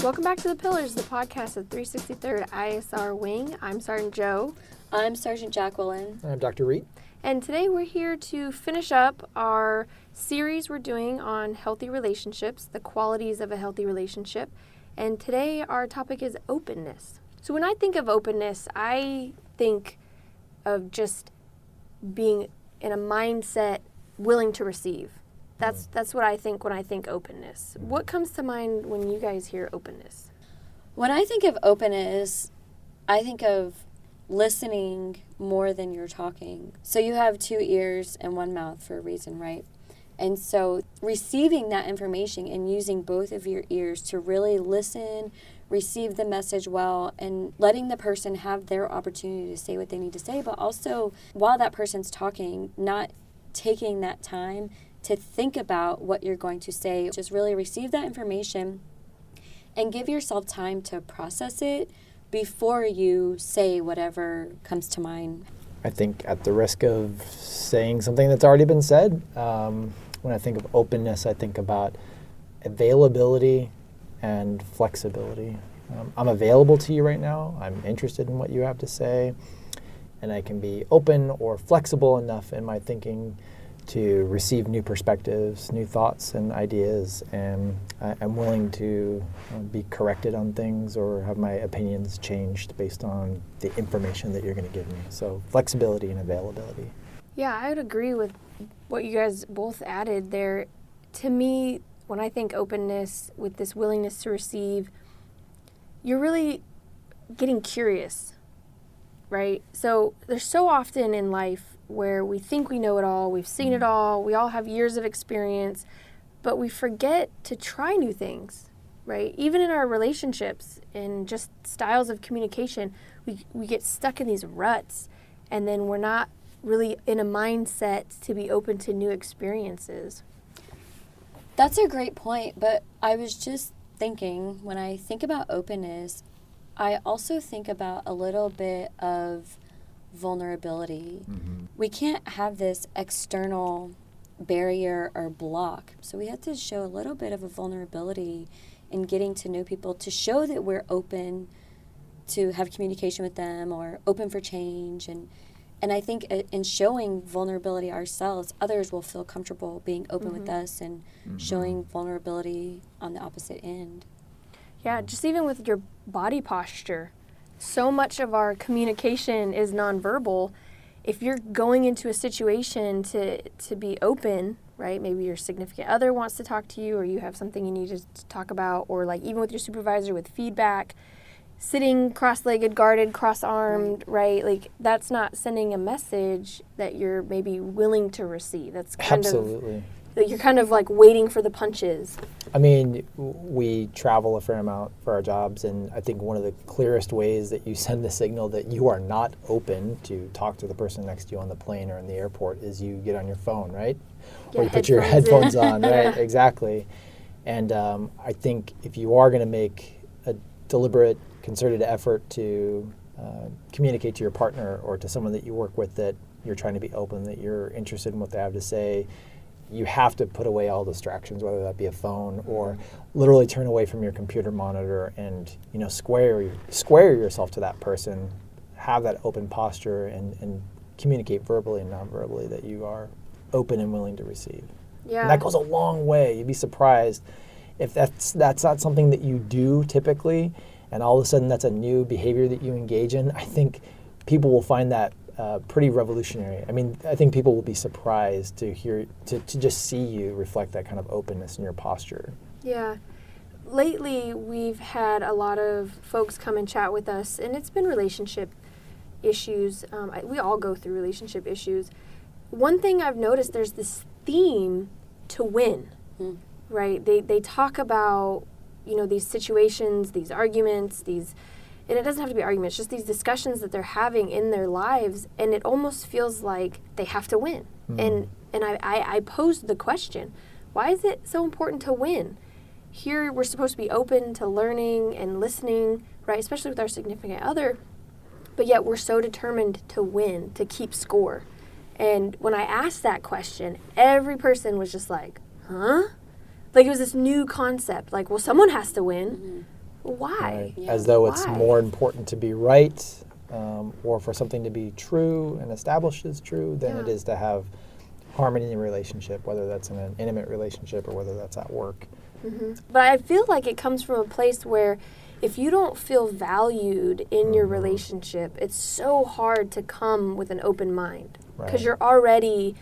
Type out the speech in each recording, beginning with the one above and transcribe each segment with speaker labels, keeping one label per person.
Speaker 1: Welcome back to The Pillars, the podcast of 363rd ISR Wing. I'm Sergeant Joe.
Speaker 2: I'm Sergeant Jacqulyn.
Speaker 3: I'm Dr. Reed.
Speaker 1: And today we're here to finish up our series we're doing on healthy relationships, the qualities of a healthy relationship. And today our topic is openness. So when I think of openness, I think of just being in a mindset willing to receive. That's what I think when I think openness. What comes to mind when you guys hear openness?
Speaker 2: When I think of openness, I think of listening more than you're talking. So you have two ears and one mouth for a reason, right? And so receiving that information and using both of your ears to really listen, receive the message well, and letting the person have their opportunity to say what they need to say, but also while that person's talking, not taking that time to think about what you're going to say. Just really receive that information and give yourself time to process it before you say whatever comes to mind.
Speaker 3: I think at the risk of saying something that's already been said, when I think of openness, I think about availability and flexibility. I'm available to you right now. I'm interested in what you have to say, and I can be open or flexible enough in my thinking to receive new perspectives, new thoughts and ideas, and I'm willing to be corrected on things or have my opinions changed based on the information that you're going to give me. So flexibility and availability.
Speaker 1: Yeah, I would agree with what you guys both added there. To me, when I think openness with this willingness to receive, you're really getting curious, right? So there's so often in life where we think we know it all, we've seen it all, we all have years of experience, but we forget to try new things, right? Even in our relationships and just styles of communication, we get stuck in these ruts, and then we're not really in a mindset to be open to new experiences.
Speaker 2: That's a great point, but I was just thinking, when I think about openness, I also think about a little bit of vulnerability. Mm-hmm. We can't have this external barrier or block. So we have to show a little bit of a vulnerability in getting to know people to show that we're open to have communication with them or open for change. And I think in showing vulnerability ourselves, others will feel comfortable being open with us and showing vulnerability on the opposite end.
Speaker 1: Yeah, just even with your body posture. So much of our communication is nonverbal. If you're going into a situation to be open, right? Maybe your significant other wants to talk to you, or you have something you need to talk about, or like even with your supervisor with feedback, sitting cross-legged, guarded, cross-armed, right? Like that's not sending a message that you're maybe willing to receive. That's kind
Speaker 3: Absolutely.
Speaker 1: You're kind of like waiting for the punches.
Speaker 3: I mean, we travel a fair amount for our jobs, and I think one of the clearest ways that you send the signal that you are not open to talk to the person next to you on the plane or in the airport is you get on your phone, right? Or you put your headphones on, right? Exactly. And I think if you are going to make a deliberate, concerted effort to communicate to your partner or to someone that you work with that you're trying to be open, that you're interested in what they have to say, you have to put away all distractions, whether that be a phone or literally turn away from your computer monitor and, square yourself to that person, have that open posture and communicate verbally and non-verbally that you are open and willing to receive.
Speaker 1: Yeah.
Speaker 3: And that goes a long way. You'd be surprised if that's not something that you do typically, and all of a sudden that's a new behavior that you engage in. I think people will find that pretty revolutionary. I mean, I think people will be surprised to just see you reflect that kind of openness in your posture.
Speaker 1: Yeah. Lately, we've had a lot of folks come and chat with us, and it's been relationship issues. We all go through relationship issues. One thing I've noticed, there's this theme to win, right? They talk about, these situations, these arguments, and it doesn't have to be arguments, just these discussions that they're having in their lives, and it almost feels like they have to win. And I posed the question, why is it so important to win? Here we're supposed to be open to learning and listening, right, especially with our significant other, but yet we're so determined to win, to keep score. And when I asked that question, every person was just like, huh? Like it was this new concept, like, well, someone has to win. Why?
Speaker 3: Right?
Speaker 2: Yeah.
Speaker 3: As though it's
Speaker 1: Why?
Speaker 3: more important to be right, or for something to be true and established as true than it
Speaker 1: Yeah.
Speaker 3: is to have harmony in a relationship, whether that's in an intimate relationship or whether that's at work.
Speaker 1: But I feel like it comes from a place where if you don't feel valued in your relationship, it's so hard to come with an open mind because
Speaker 3: Right.
Speaker 1: you're already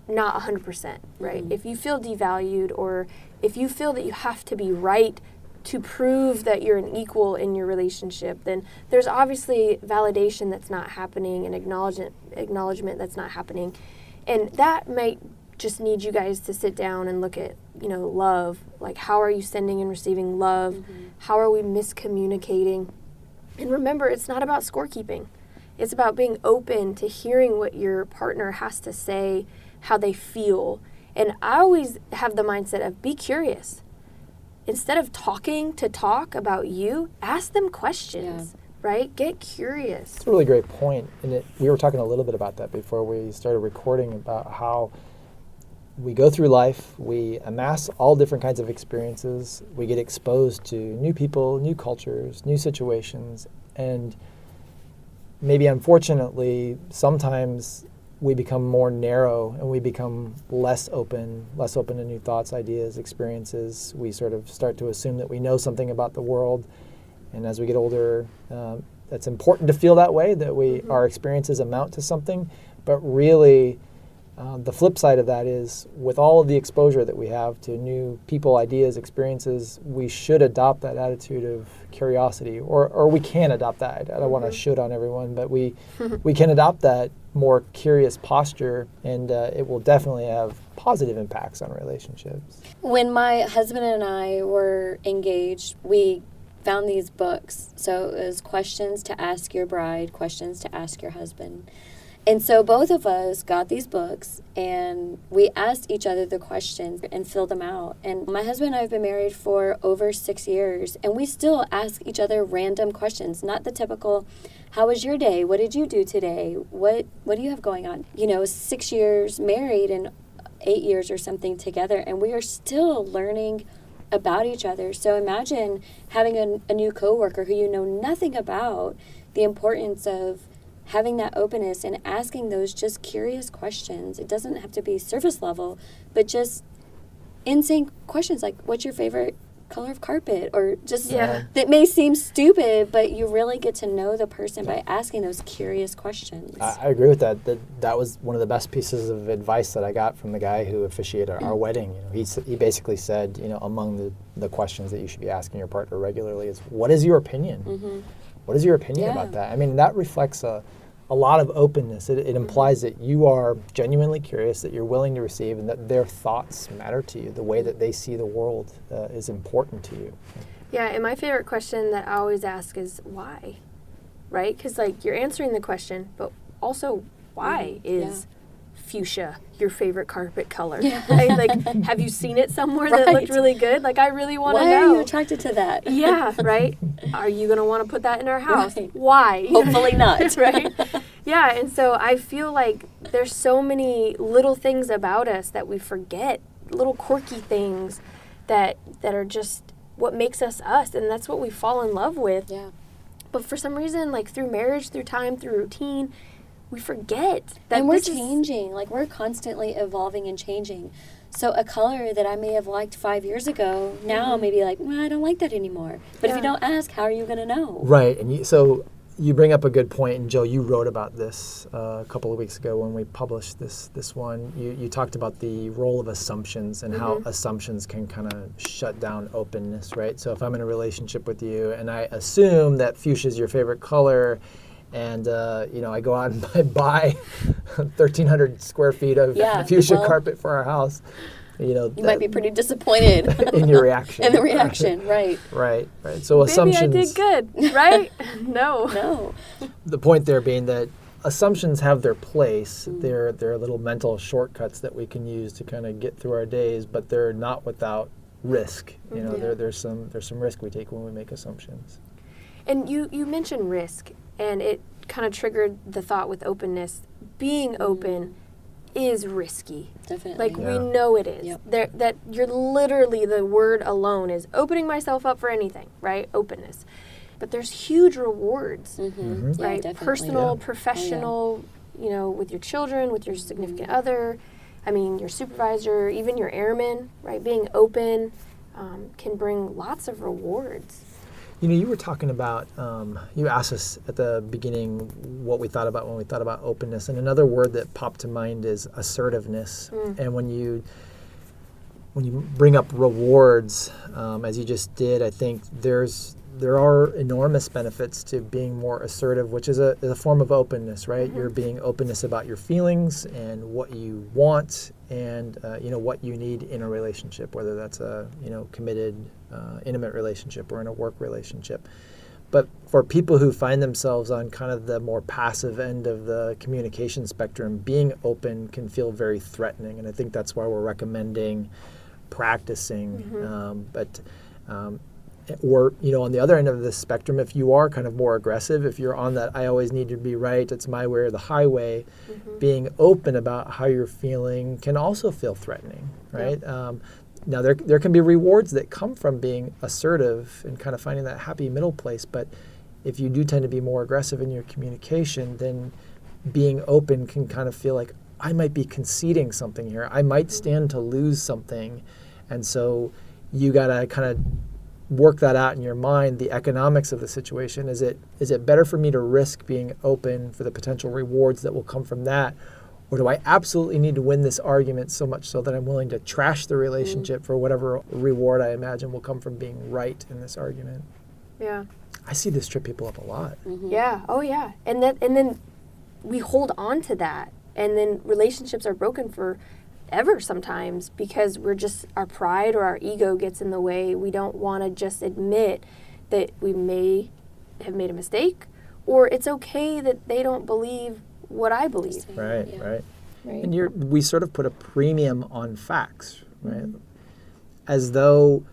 Speaker 1: not 100%, right?
Speaker 2: Mhm.
Speaker 1: If you feel devalued or if you feel that you have to be right to prove that you're an equal in your relationship, then there's obviously validation that's not happening and acknowledgement that's not happening. And that might just need you guys to sit down and look at, love. Like, how are you sending and receiving love? How are we miscommunicating? And remember, it's not about scorekeeping. It's about being open to hearing what your partner has to say, how they feel. And I always have the mindset of be curious. Instead of talking to talk about you, ask them questions, right? Get curious.
Speaker 3: It's a really great point. And we were talking a little bit about that before we started recording, about how we go through life, we amass all different kinds of experiences, we get exposed to new people, new cultures, new situations, and maybe unfortunately, sometimes we become more narrow and we become less open to new thoughts, ideas, experiences. We sort of start to assume that we know something about the world. And as we get older, it's important to feel that way, that our experiences amount to something. But really, the flip side of that is, with all of the exposure that we have to new people, ideas, experiences, we should adopt that attitude of curiosity, or we can adopt that. I don't want to shoot on everyone, but we can adopt that more curious posture, and it will definitely have positive impacts on relationships.
Speaker 2: When my husband and I were engaged, we found these books. So it was questions to ask your bride, questions to ask your husband. And so both of us got these books and we asked each other the questions and filled them out. And my husband and I have been married for over 6 years, and we still ask each other random questions, not the typical, how was your day? What did you do today? What do you have going on? 6 years married and 8 years or something together, and we are still learning about each other. So imagine having a new coworker who you know nothing about, the importance of having that openness and asking those just curious questions. It doesn't have to be surface level, but just insane questions like, what's your favorite color of carpet? Or just, that may seem stupid, but you really get to know the person by asking those curious questions.
Speaker 3: I agree with that. That was one of the best pieces of advice that I got from the guy who officiated our wedding. He basically said, among the questions that you should be asking your partner regularly is, what is your opinion? What is your opinion about that? I mean, that reflects a lot of openness. It implies that you are genuinely curious, that you're willing to receive, and that their thoughts matter to you. The way that they see the world is important to you.
Speaker 1: Yeah, and my favorite question that I always ask is why, right? Because, you're answering the question, but also why is fuchsia your favorite carpet color? Right? Have you seen it somewhere that looked really good? I really want to know.
Speaker 2: Why are you attracted to that?
Speaker 1: Yeah, right? Are you going to want to put that in our house?
Speaker 2: Right.
Speaker 1: Why?
Speaker 2: Hopefully not.
Speaker 1: Right? Yeah, and so I feel like there's so many little things about us that we forget, little quirky things that are just what makes us us, and that's what we fall in love with.
Speaker 2: Yeah.
Speaker 1: But for some reason, through marriage, through time, through routine, we forget that
Speaker 2: and we're changing. We're constantly evolving and changing. So a color that I may have liked 5 years ago, now maybe I don't like that anymore. But if you don't ask, how are you going to know?
Speaker 3: Right, and so you bring up a good point, and Jill, you wrote about this a couple of weeks ago when we published this one. You talked about the role of assumptions and how assumptions can kind of shut down openness, right? So if I'm in a relationship with you and I assume that fuchsia is your favorite color, and I go out and I buy 1,300 square feet of fuchsia carpet for our house,
Speaker 2: you might be pretty disappointed
Speaker 3: in your reaction.
Speaker 2: In the reaction, right.
Speaker 3: Right. So assumptions.
Speaker 1: Maybe I did good, right? No.
Speaker 3: The point there being that assumptions have their place. They're little mental shortcuts that we can use to kind of get through our days, but they're not without risk. There's some risk we take when we make assumptions.
Speaker 1: And you mentioned risk, and it kind of triggered the thought with openness. Being open is risky.
Speaker 2: Definitely.
Speaker 1: Like,
Speaker 3: Yeah.
Speaker 1: we know it is.
Speaker 2: Yep.
Speaker 1: That you're literally, the word alone is opening myself up for anything, right? Openness. But there's huge rewards,
Speaker 2: Mm-hmm. Yeah,
Speaker 1: right?
Speaker 2: definitely.
Speaker 1: Personal,
Speaker 3: Yeah.
Speaker 1: professional, you know, with your children, with your significant other, I mean, your supervisor, even your airmen, right? Being open can bring lots of rewards.
Speaker 3: You know, you were talking about, you asked us at the beginning what we thought about when we thought about openness, and another word that popped to mind is assertiveness. And when you bring up rewards, as you just did, I think there are enormous benefits to being more assertive, which is a form of openness, right? You're being openness about your feelings and what you want and you know, what you need in a relationship, whether that's a, you know, committed, intimate relationship or in a work relationship. But for people who find themselves on kind of the more passive end of the communication spectrum, being open can feel very threatening. And I think that's why we're recommending practicing. Or, you know, on the other end of the spectrum, if you are kind of more aggressive, if you're on that I always need to be right, it's my way or the highway, being open about how you're feeling can also feel threatening, right? Now, there can be rewards that come from being assertive and kind of finding that happy middle place, but if you do tend to be more aggressive in your communication, then being open can kind of feel like I might be conceding something here. I might stand to lose something, and so you got to kind of work that out in your mind, the economics of the situation. Is it better for me to risk being open for the potential rewards that will come from that? Or do I absolutely need to win this argument so much so that I'm willing to trash the relationship for whatever reward I imagine will come from being right in this argument?
Speaker 1: Yeah.
Speaker 3: I see this trip people up a lot.
Speaker 1: Yeah. Oh, yeah. And then we hold on to that, and then relationships are broken forever sometimes because our pride or our ego gets in the way. We don't want to just admit that we may have made a mistake, or it's okay that they don't believe what I believe.
Speaker 3: Right.
Speaker 2: Right.
Speaker 3: And we sort of put a premium on facts, right? As though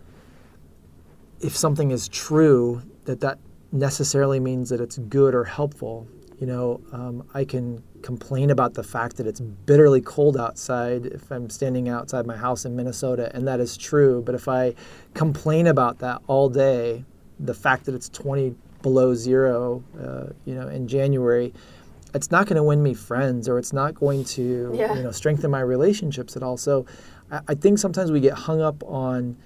Speaker 3: if something is true, that necessarily means that it's good or helpful. You know, I can complain about the fact that it's bitterly cold outside if I'm standing outside my house in Minnesota, and that is true. But if I complain about that all day, the fact that it's 20 below zero, you know, in January, it's not going to win me friends, or it's not going to, you know, strengthen my relationships at all. So I think sometimes we get hung up on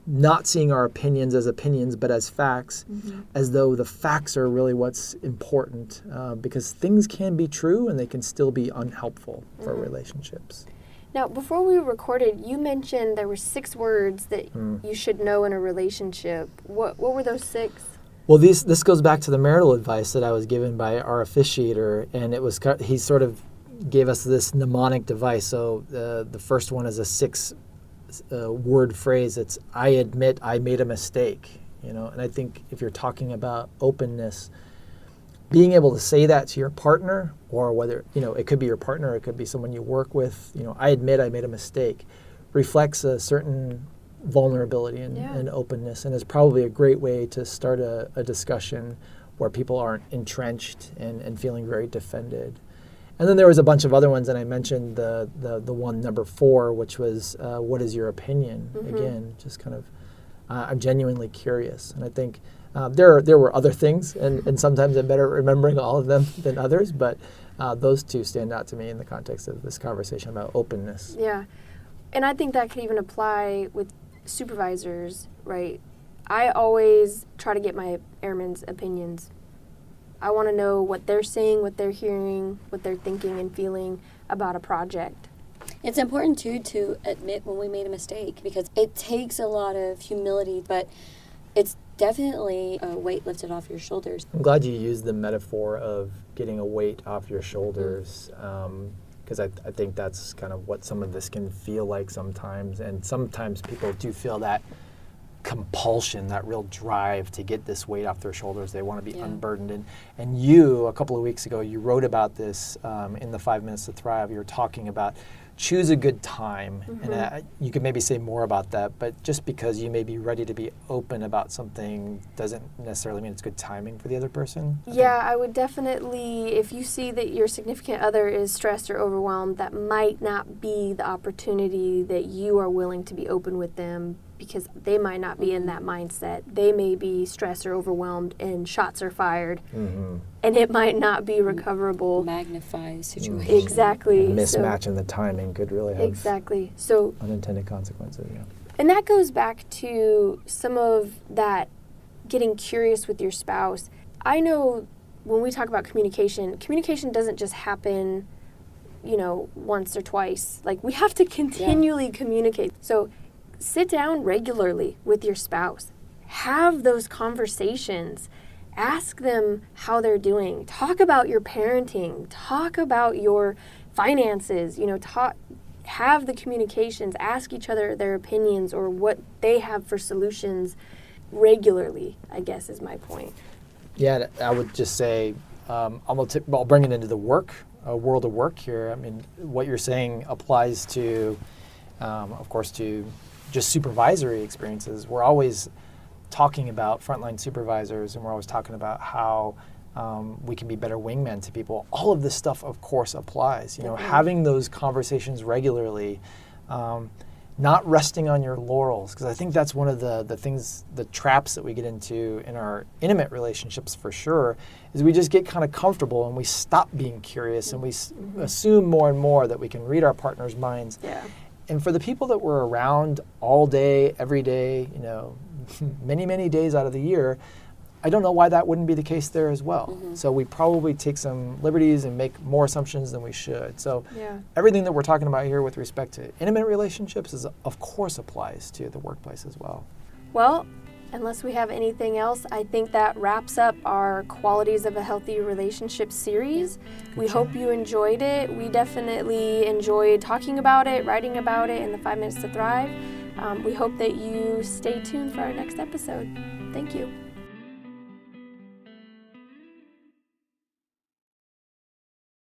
Speaker 3: not seeing our opinions as opinions, but as facts, as though the facts are really what's important, because things can be true and they can still be unhelpful for relationships.
Speaker 1: Now, before we recorded, you mentioned there were 6 words that you should know in a relationship. What were those 6?
Speaker 3: Well, this goes back to the marital advice that I was given by our officiator, and he sort of gave us this mnemonic device. So the first one is a 6-word phrase. It's I admit I made a mistake. You know, and I think if you're talking about openness, being able to say that to your partner, or whether, you know, it could be your partner, it could be someone you work with. You know, I admit I made a mistake, reflects a certain vulnerability and openness, and is probably a great way to start a discussion where people aren't entrenched and feeling very defended. And then there was a bunch of other ones, and I mentioned the one number 4, which was what is your opinion? Again, just kind of I'm genuinely curious, and I think there were other things, and sometimes I'm better at remembering all of them than others, but those 2 stand out to me in the context of this conversation about openness.
Speaker 1: Yeah, and I think that could even apply with supervisors, right? I always try to get my airmen's opinions. I want to know what they're seeing, what they're hearing, what they're thinking and feeling about a project.
Speaker 2: It's important, too, to admit when we made a mistake, because it takes a lot of humility, but it's definitely a weight lifted off your shoulders.
Speaker 3: I'm glad you used the metaphor of getting a weight off your shoulders, because I think that's kind of what some of this can feel like sometimes. And sometimes people do feel that compulsion, that real drive to get this weight off their shoulders. They want to be unburdened. And you, a couple of weeks ago, you wrote about this in the 5 Minutes to Thrive. You were talking about choose a good time. And you could maybe say more about that, but just because you may be ready to be open about something doesn't necessarily mean it's good timing for the other person.
Speaker 1: I would definitely, if you see that your significant other is stressed or overwhelmed, that might not be the opportunity that you are willing to be open with them, because they might not be in that mindset. They may be stressed or overwhelmed and shots are fired, and it might not be recoverable.
Speaker 2: Magnify the situation.
Speaker 1: Exactly.
Speaker 3: Mismatch in the timing could really have
Speaker 1: So
Speaker 3: unintended consequences. Yeah.
Speaker 1: And that goes back to some of that getting curious with your spouse. I know when we talk about communication doesn't just happen, once or twice. Like, we have to continually communicate. So sit down regularly with your spouse. Have those conversations. Ask them how they're doing. Talk about your parenting. Talk about your finances. Have the communications. Ask each other their opinions or what they have for solutions regularly, I guess is my point.
Speaker 3: Yeah, I would just say, I'll bring it into the world of work here. I mean, what you're saying applies to, of course, to just supervisory experiences. We're always talking about frontline supervisors, and we're always talking about how we can be better wingmen to people. All of this stuff, of course, applies. Having those conversations regularly, not resting on your laurels, because I think that's one of the things, the traps that we get into in our intimate relationships for sure, is we just get kind of comfortable and we stop being curious and we assume more and more that we can read our partner's minds.
Speaker 1: Yeah.
Speaker 3: And for the people that we're around all day, every day, many, many days out of the year, I don't know why that wouldn't be the case there as well. So we probably take some liberties and make more assumptions than we should. So everything that we're talking about here with respect to intimate relationships of course applies to the workplace as well.
Speaker 1: Well, unless we have anything else, I think that wraps up our Qualities of a Healthy Relationship series. We hope you enjoyed it. We definitely enjoyed talking about it, writing about it in the 5 Minutes to Thrive. We hope that you stay tuned for our next episode. Thank you.